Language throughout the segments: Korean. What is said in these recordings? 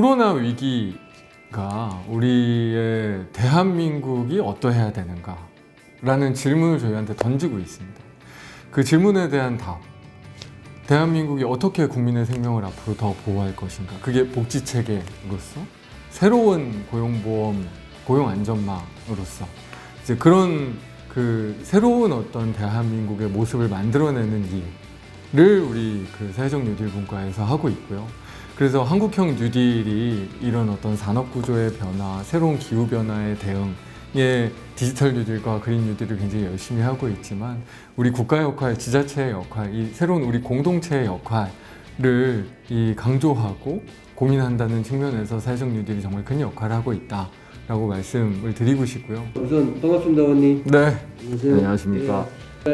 코로나 위기가 우리의 대한민국이 어떠해야 되는가 라는 질문을 저희한테 던지고 있습니다. 그 질문에 대한 답, 대한민국이 어떻게 국민의 생명을 앞으로 더 보호할 것인가, 그게 복지체계로서 새로운 고용보험, 고용안전망으로서 이제 그런 그 새로운 어떤 대한민국의 모습을 만들어내는 일을 우리 그 사회적 뉴딜 분과에서 하고 있고요. 그래서 한국형 뉴딜이 이런 어떤 산업구조의 변화, 새로운 기후변화의 대응에 디지털 뉴딜과 그린 뉴딜을 굉장히 열심히 하고 있지만 우리 국가 역할, 지자체의 역할, 이 새로운 우리 공동체의 역할을 강조하고 고민한다는 측면에서 사회적 뉴딜이 정말 큰 역할을 하고 있다라고 말씀을 드리고 싶고요. 우선 반갑습니다, 원님. 네, 안녕하세요. 안녕하십니까.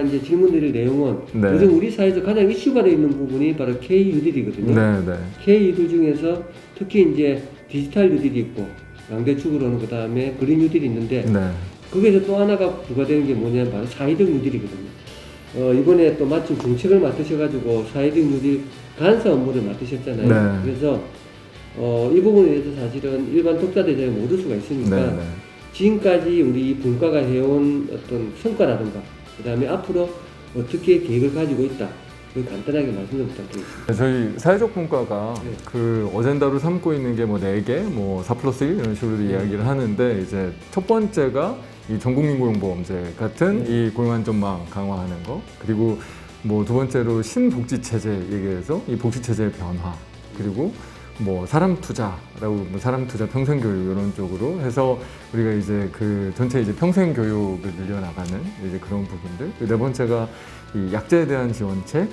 이제 질문드릴 내용은 네. 요즘 우리 사회에서 가장 이슈가 되어 있는 부분이 바로 K-뉴딜이거든요. 네. K-뉴딜 중에서 특히 이제 디지털 뉴딜이 있고 양대축으로는 그 다음에 그린 뉴딜이 있는데 네. 거기에서 또 하나가 부과되는 게 뭐냐면 바로 사회적 뉴딜이거든요. 이번에 또 마침 정책을 맡으셔가지고 사회적 뉴딜 간사 업무를 맡으셨잖아요. 네. 그래서 이 부분에 대해서 사실은 일반 독자들이 못 알 수가 있으니까 네. 지금까지 우리 분과가 해온 어떤 성과라든가 그 다음에 앞으로 어떻게 계획을 가지고 있다, 그 간단하게 말씀 좀 부탁드리겠습니다. 저희 사회적 분과가 네. 그 어젠다로 삼고 있는 게 뭐 4개, 뭐 4+1 이런 식으로 이야기를 하는데 이제 첫 번째가 이 전국민 고용보험제 같은 이 고용안전망 강화하는 거, 그리고 뭐 두 번째로 신복지체제 얘기해서 이 복지체제의 변화, 그리고 뭐 사람 투자라고 뭐 사람 투자 평생 교육 이런 쪽으로 해서 우리가 이제 그 전체 이제 평생 교육을 늘려나가는 이제 그런 부분들. 네 번째가 이 약자에 대한 지원책,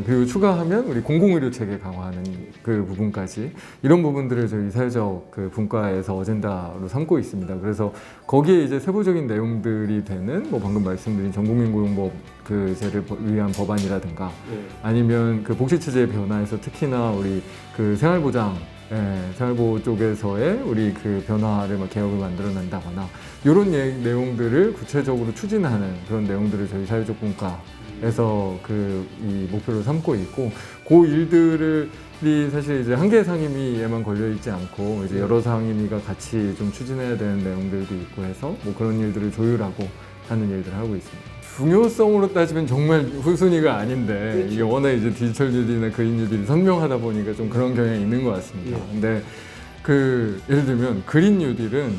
그리고 추가하면 우리 공공의료 체계 강화하는 그 부분까지, 이런 부분들을 저희 사회적 그 분과에서 어젠다로 삼고 있습니다. 그래서 거기에 이제 세부적인 내용들이 되는 뭐 방금 말씀드린 전국민 고용보험 그제를 위한 법안이라든가 아니면 그 복지체제의 변화에서 특히나 우리 그 생활보장, 생활보호 쪽에서의 우리 그 변화를 막 개혁을 만들어낸다거나 이런 내용들을 구체적으로 추진하는 그런 내용들을 저희 사회적 분과에서 이 목표로 삼고 있고, 그 일들이 사실 이제 한 개 상임위에만 걸려 있지 않고 이제 여러 상임위가 같이 좀 추진해야 되는 내용들도 있고 해서 뭐 그런 일들을 조율하고 하는 일들을 하고 있습니다. 중요성으로 따지면 정말 후순위가 아닌데 그렇죠. 이게 워낙 이제 디지털 뉴딜이나 그린 뉴딜이 선명하다 보니까 좀 그런 경향이 있는 것 같습니다. 근데 그 예를 들면 그린 뉴딜은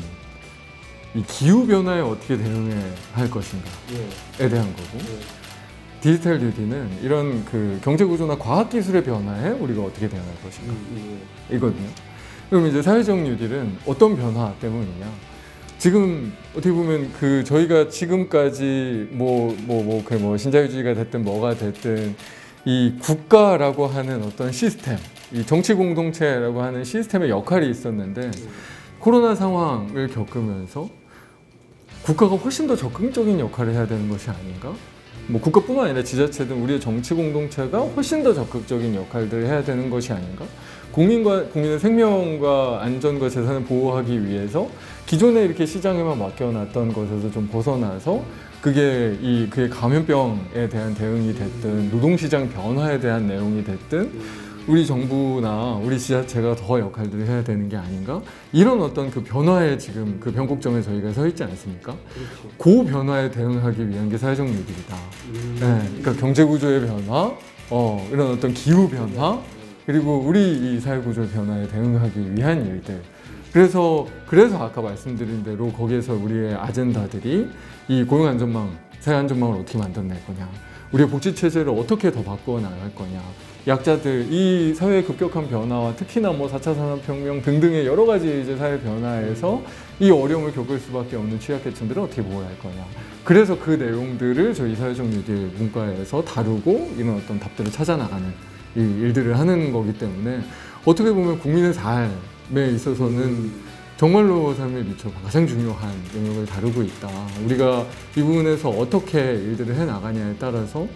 이 기후 변화에 어떻게 대응해야 할 것인가에 대한 거고, 디지털 뉴딜은 이런 그 경제 구조나 과학 기술의 변화에 우리가 어떻게 대응할 것인가 이거든요. 그럼 이제 사회적 뉴딜은 어떤 변화 때문이냐? 지금 어떻게 보면 그 저희가 지금까지 뭐 신자유주의가 됐든 뭐가 됐든 이 국가라고 하는 어떤 시스템, 이 정치 공동체라고 하는 시스템의 역할이 있었는데 코로나 상황을 겪으면서 국가가 훨씬 더 적극적인 역할을 해야 되는 것이 아닌가? 뭐 국가뿐만 아니라 지자체든 우리의 정치 공동체가 훨씬 더 적극적인 역할들을 해야 되는 것이 아닌가? 국민의 생명과 안전과 재산을 보호하기 위해서 기존에 이렇게 시장에만 맡겨놨던 것에서 좀 벗어나서 그게 감염병에 대한 대응이 됐든 노동시장 변화에 대한 내용이 됐든 우리 정부나 우리 지자체가 더 역할들을 해야 되는 게 아닌가? 이런 어떤 그 변화에 지금 그 변곡점에 저희가 서 있지 않습니까? 그렇죠. 그 변화에 대응하기 위한 게 사회적 뉴딜이다. 그러니까 경제 구조의 변화, 이런 어떤 기후 변화, 그리고 우리 이 사회 구조의 변화에 대응하기 위한 일들. 그래서 아까 말씀드린 대로 거기에서 우리의 아젠다들이 이 고용안전망, 사회안전망을 어떻게 만들어낼 거냐, 우리의 복지체제를 어떻게 더 바꾸어 나갈 거냐, 약자들, 이 사회의 급격한 변화와 특히나 뭐 4차 산업혁명 등등의 여러 가지 이제 사회 변화에서 이 어려움을 겪을 수밖에 없는 취약계층들을 어떻게 보호할 거냐. 그래서 그 내용들을 저희 사회적 뉴딜 문과에서 다루고 이런 어떤 답들을 찾아나가는 이 일들을 하는 거기 때문에 어떻게 보면 국민의 삶에 있어서는 정말로 삶에 미쳐 가장 중요한 영역을 다루고 있다. 우리가 이 부분에서 어떻게 일들을 해나가냐에 따라서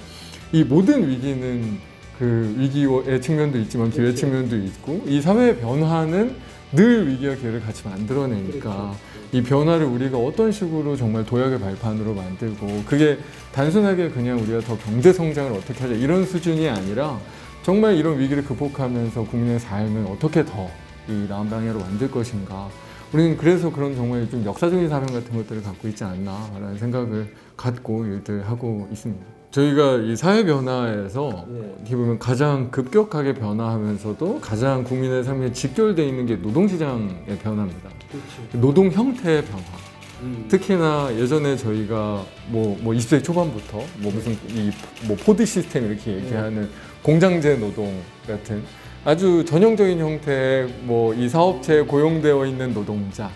이 모든 위기는 그 위기의 측면도 있지만 기회 측면도 있고, 이 사회의 변화는 늘 위기와 기회를 같이 만들어내니까 이 변화를 우리가 어떤 식으로 정말 도약의 발판으로 만들고, 그게 단순하게 그냥 우리가 더 경제 성장을 어떻게 하자 이런 수준이 아니라 정말 이런 위기를 극복하면서 국민의 삶을 어떻게 더 이 나은 방향으로 만들 것인가. 우리는 그래서 그런 정말 좀 역사적인 사명 같은 것들을 갖고 있지 않나라는 생각을 갖고 일들 하고 있습니다. 저희가 이 사회 변화에서 어떻게 보면 가장 급격하게 변화하면서도 가장 국민의 삶에 직결되어 있는 게 노동시장의 변화입니다. 그렇죠. 노동 형태의 변화. 특히나 예전에 저희가 뭐 20세 초반부터 뭐 무슨 뭐 포드 시스템 이렇게 얘기하는 공장제 노동 같은 아주 전형적인 형태의 뭐 이 사업체에 고용되어 있는 노동자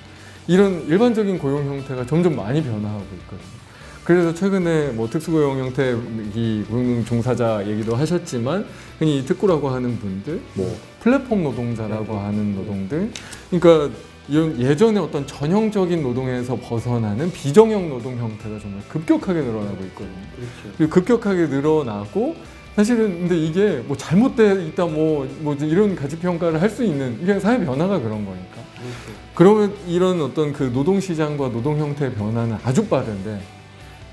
이런 일반적인 고용 형태가 점점 많이 변화하고 있거든요. 그래서 최근에 뭐 특수고용 형태 이 고용 종사자 얘기도 하셨지만 흔히 특구라고 하는 분들, 뭐 플랫폼 노동자라고 하는 노동들, 그러니까 이런 예전에 어떤 전형적인 노동에서 벗어나는 비정형 노동 형태가 정말 급격하게 늘어나고 있거든요. 그렇죠. 급격하게 늘어나고 사실은 근데 이게 뭐 잘못돼 있다 뭐 이런 가치 평가를 할 수 있는 이게 사회 변화가 그런 거니까. 그렇죠. 그러면 이런 어떤 그 노동 시장과 노동 형태의 변화는 아주 빠른데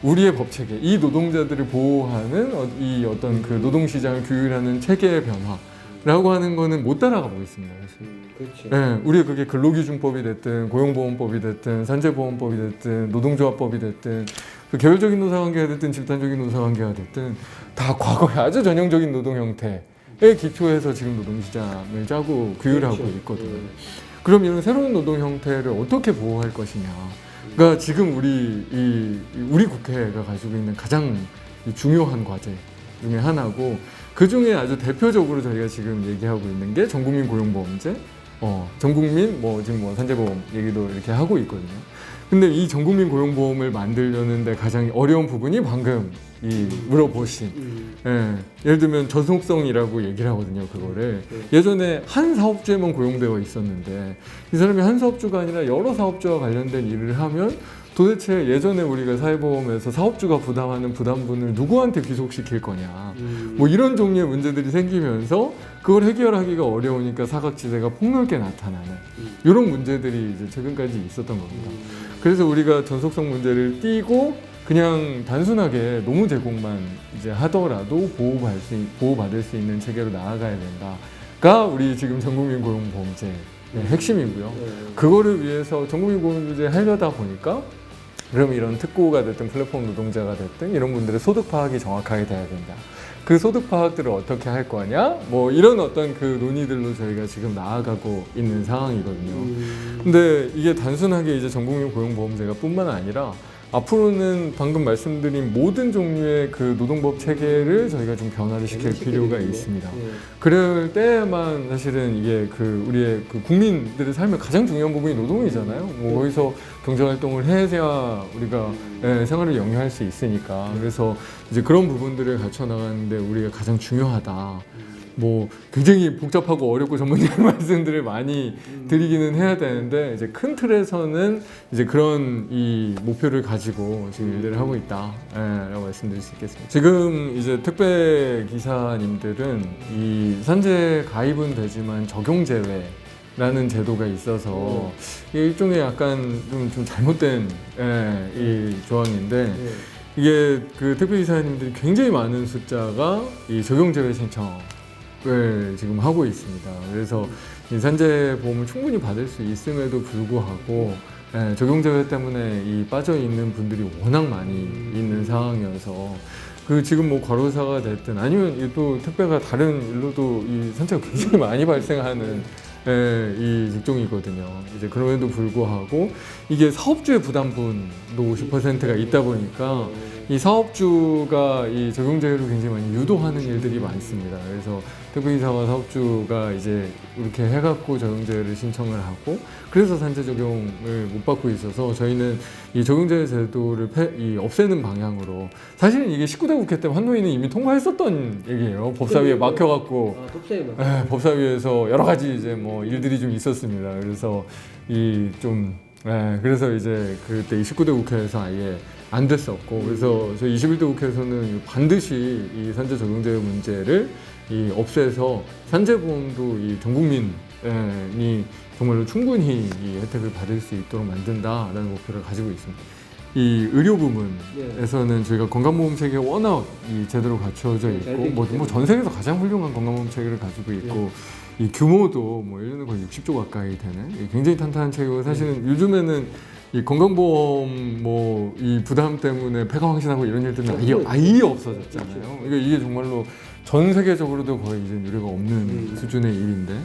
우리의 법 체계, 이 노동자들을 보호하는 이 어떤 그 노동 시장을 규율하는 체계의 변화라고 하는 거는 못 따라가고 있습니다. 사실. 그렇죠. 네, 우리가 그게 근로기준법이 됐든 고용보험법이 됐든 산재보험법이 됐든 노동조합법이 됐든 그 계열적인 노사관계가 됐든 집단적인 노사관계가 됐든 다 과거의 아주 전형적인 노동 형태에 기초해서 지금 노동시장을 짜고 규율하고 그렇죠. 있거든요. 그럼 이런 새로운 노동 형태를 어떻게 보호할 것이냐가 지금 우리 국회가 가지고 있는 가장 중요한 과제 중에 하나고 그 중에 아주 대표적으로 저희가 지금 얘기하고 있는 게 전국민 고용보험제, 전국민 지금 뭐 산재보험 얘기도 이렇게 하고 있거든요. 근데 이 전국민 고용보험을 만들려는데 가장 어려운 부분이 방금 물어보신 예를 들면 전속성이라고 얘기를 하거든요. 그거를 예전에 한 사업주에만 고용되어 있었는데 이 사람이 한 사업주가 아니라 여러 사업주와 관련된 일을 하면 도대체 예전에 우리가 사회보험에서 사업주가 부담하는 부담분을 누구한테 귀속시킬 거냐 뭐 이런 종류의 문제들이 생기면서 그걸 해결하기가 어려우니까 사각지대가 폭넓게 나타나는 이런 문제들이 이제 최근까지 있었던 겁니다. 그래서 우리가 전속성 문제를 띄고 그냥 단순하게 노무 제공만 이제 하더라도 보호받을 수 있는 체계로 나아가야 된다가 우리 지금 전국민 고용보험제의 핵심이고요. 그거를 위해서 전국민 고용보험제 하려다 보니까 그럼 이런 특구가 됐든 플랫폼 노동자가 됐든 이런 분들의 소득 파악이 정확하게 돼야 된다. 그 소득 파악들을 어떻게 할 거냐? 뭐 이런 어떤 그 논의들로 저희가 지금 나아가고 있는 상황이거든요. 근데 이게 단순하게 이제 전국민 고용보험제가 뿐만 아니라 앞으로는 방금 말씀드린 모든 종류의 그 노동법 체계를 저희가 좀 변화를 시킬 필요가 있습니다. 그럴 때만 사실은 이게 그 우리의 그 국민들의 삶의 가장 중요한 부분이 노동이잖아요. 뭐 거기서 경제활동을 해야 우리가 생활을 영위할 수 있으니까. 그래서 이제 그런 부분들을 갖춰 나가는데 우리가 가장 중요하다. 뭐 굉장히 복잡하고 어렵고 전문적인 말씀들을 많이 드리기는 해야 되는데 이제 큰 틀에서는 이제 그런 이 목표를 가지고 지금 일들을 하고 있다라고 말씀드릴 수 있겠습니다. 지금 이제 택배 기사님들은 이 산재 가입은 되지만 적용 제외라는 제도가 있어서 이게 일종의 약간 좀 잘못된 이 조항인데. 이게 그 택배 기사님들이 굉장히 많은 숫자가 이 적용 제외 신청을 지금 하고 있습니다. 그래서 이 산재 보험을 충분히 받을 수 있음에도 불구하고 적용 제외 때문에 이 빠져 있는 분들이 워낙 많이 있는 상황이어서 그 지금 뭐 과로사가 됐든 아니면 또 택배가 다른 일로도 이 산재가 굉장히 많이 발생하는 이 직종이거든요. 이제 그럼에도 불구하고 이게 사업주의 부담분도 50%가 있다 보니까 이 사업주가 이 적용제를 굉장히 많이 유도하는 일들이 많습니다. 그래서 택배기사와 사업주가 이제 이렇게 해갖고 적용제를 신청을 하고 그래서 산재 적용을 못 받고 있어서 저희는 이 적용제 제도를 없애는 방향으로 사실은 이게 19대 국회 때 환노위는 이미 통과했었던 얘기예요. 법사위에 막혀갖고 법사위에서 여러 가지 이제 뭐 일들이 좀 있었습니다. 그래서 그래서 이제 그때 19대 국회에서 아예 안 됐었고 그래서 저희 21대 국회에서는 반드시 이 산재 적용제 문제를 없애서 산재보험도 이 전 국민이 정말로 충분히 이 혜택을 받을 수 있도록 만든다라는 목표를 가지고 있습니다. 이 의료 부문에서는 저희가 건강보험 체계가 워낙 이 제대로 갖춰져 네, 잘 있고 돼 있기 뭐 전 세계에서 가장 훌륭한 건강보험 체계를 가지고 있고 이 규모도 뭐 1년에 거의 60조 가까이 되는 굉장히 탄탄한 체계고 사실은 요즘에는 이 건강보험 뭐 이 부담 때문에 폐가 황신하고 이런 일들은 아예 없어졌잖아요. 그러니까 이게 정말로 전 세계적으로도 거의 이제 유례가 없는 수준의 일인데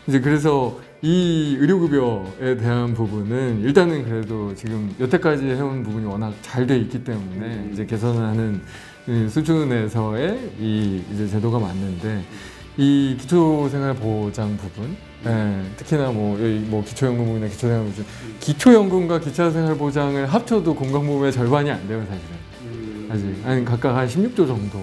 이제 그래서 이 의료급여에 대한 부분은 일단은 그래도 지금 여태까지 해온 부분이 워낙 잘 돼 있기 때문에 이제 개선하는 수준에서의 이 이제 제도가 맞는데 이 기초생활보장 부분, 특히나 뭐 기초연금이나 기초생활보장, 기초연금과 기초생활보장을 합쳐도 건강보험의 절반이 안 돼요 사실은. 아직 각각 한 16조 정도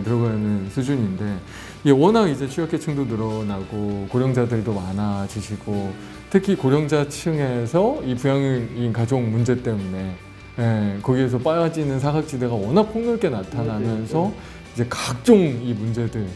들어가는 수준인데 이게 워낙 이제 취약계층도 늘어나고 고령자들도 많아지시고 특히 고령자층에서 이 부양인 가족 문제 때문에 거기에서 빠지는 사각지대가 워낙 폭넓게 나타나면서 이제 각종 이 문제들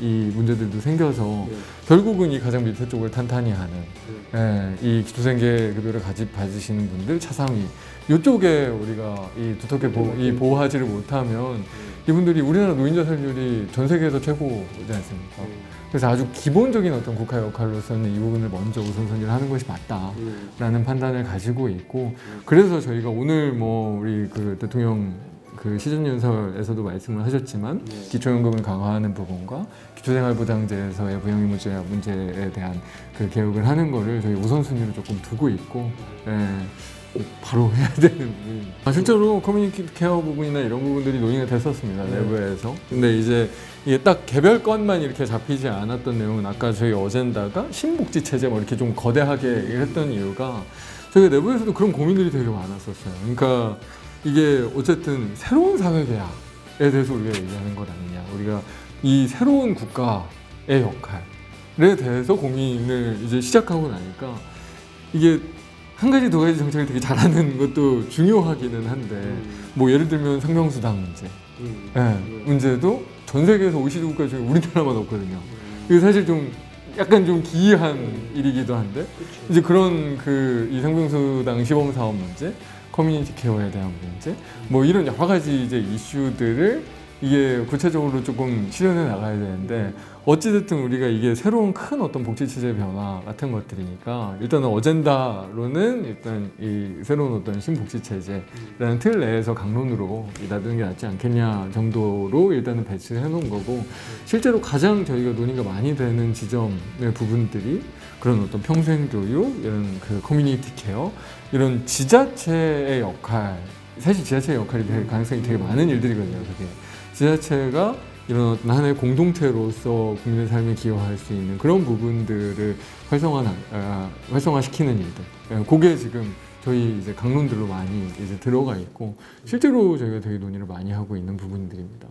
이 문제들도 생겨서 결국은 이 가장 밑에 쪽을 탄탄히 하는 이 기초생계급여를 받으시는 분들 차상위 이쪽에 우리가 이 두텁게 보호하지를 못하면 이분들이 우리나라 노인자 살률이 전 세계에서 최고지 않습니까? 그래서 아주 기본적인 어떤 국가 역할로서는 이 부분을 먼저 우선순위를 하는 것이 맞다라는 판단을 가지고 있고 그래서 저희가 오늘 뭐 우리 그 대통령 그 시정연설에서도 말씀을 하셨지만 기초연금을 강화하는 부분과 기초생활보장제에서의 부양의무자 문제에 대한 그 개혁을 하는 거를 저희 우선순위로 조금 두고 있고 바로 해야 되는 부분입니다. 실제로 커뮤니티 케어 부분이나 이런 부분들이 논의가 됐었습니다. 내부에서. 근데 이제 이게 딱 개별 건만 이렇게 잡히지 않았던 내용은 아까 저희 어젠다가 신복지체제 뭐 이렇게 좀 거대하게 했던 이유가 저희 내부에서도 그런 고민들이 되게 많았었어요. 그러니까 이게 어쨌든 새로운 사회계약에 대해서 우리가 얘기하는 것 아니냐. 우리가 이 새로운 국가의 역할에 대해서 고민을 이제 시작하고 나니까 이게 한 가지 두 가지 정책을 되게 잘하는 것도 중요하기는 한데 뭐 예를 들면 상명수당 문제 문제도 전 세계에서 OECD 국가 중에 우리나라만 없거든요. 이게 사실 좀 약간 좀 기이한 일이기도 한데 이제 그런 그 이 상명수당 시범사업 문제 커뮤니티 케어에 대한 문제, 뭐 이런 여러 가지 이제 이슈들을 이게 구체적으로 조금 실현해 나가야 되는데 어찌됐든 우리가 이게 새로운 큰 어떤 복지체제 변화 같은 것들이니까 일단은 어젠다로는 일단 이 새로운 어떤 신복지체제라는 틀 내에서 강론으로 놔두는 게 낫지 않겠냐 정도로 일단은 배치를 해놓은 거고 실제로 가장 저희가 논의가 많이 되는 지점의 부분들이 그런 어떤 평생교육, 이런 그 커뮤니티 케어, 이런 지자체의 역할, 사실 지자체의 역할이 될 가능성이 되게 많은 일들이거든요. 그게 지자체가 이런 어떤 하나의 공동체로서 국민의 삶에 기여할 수 있는 그런 부분들을 활성화시키는 일들. 그게 지금 저희 이제 강론들로 많이 이제 들어가 있고 실제로 저희가 되게 논의를 많이 하고 있는 부분들입니다.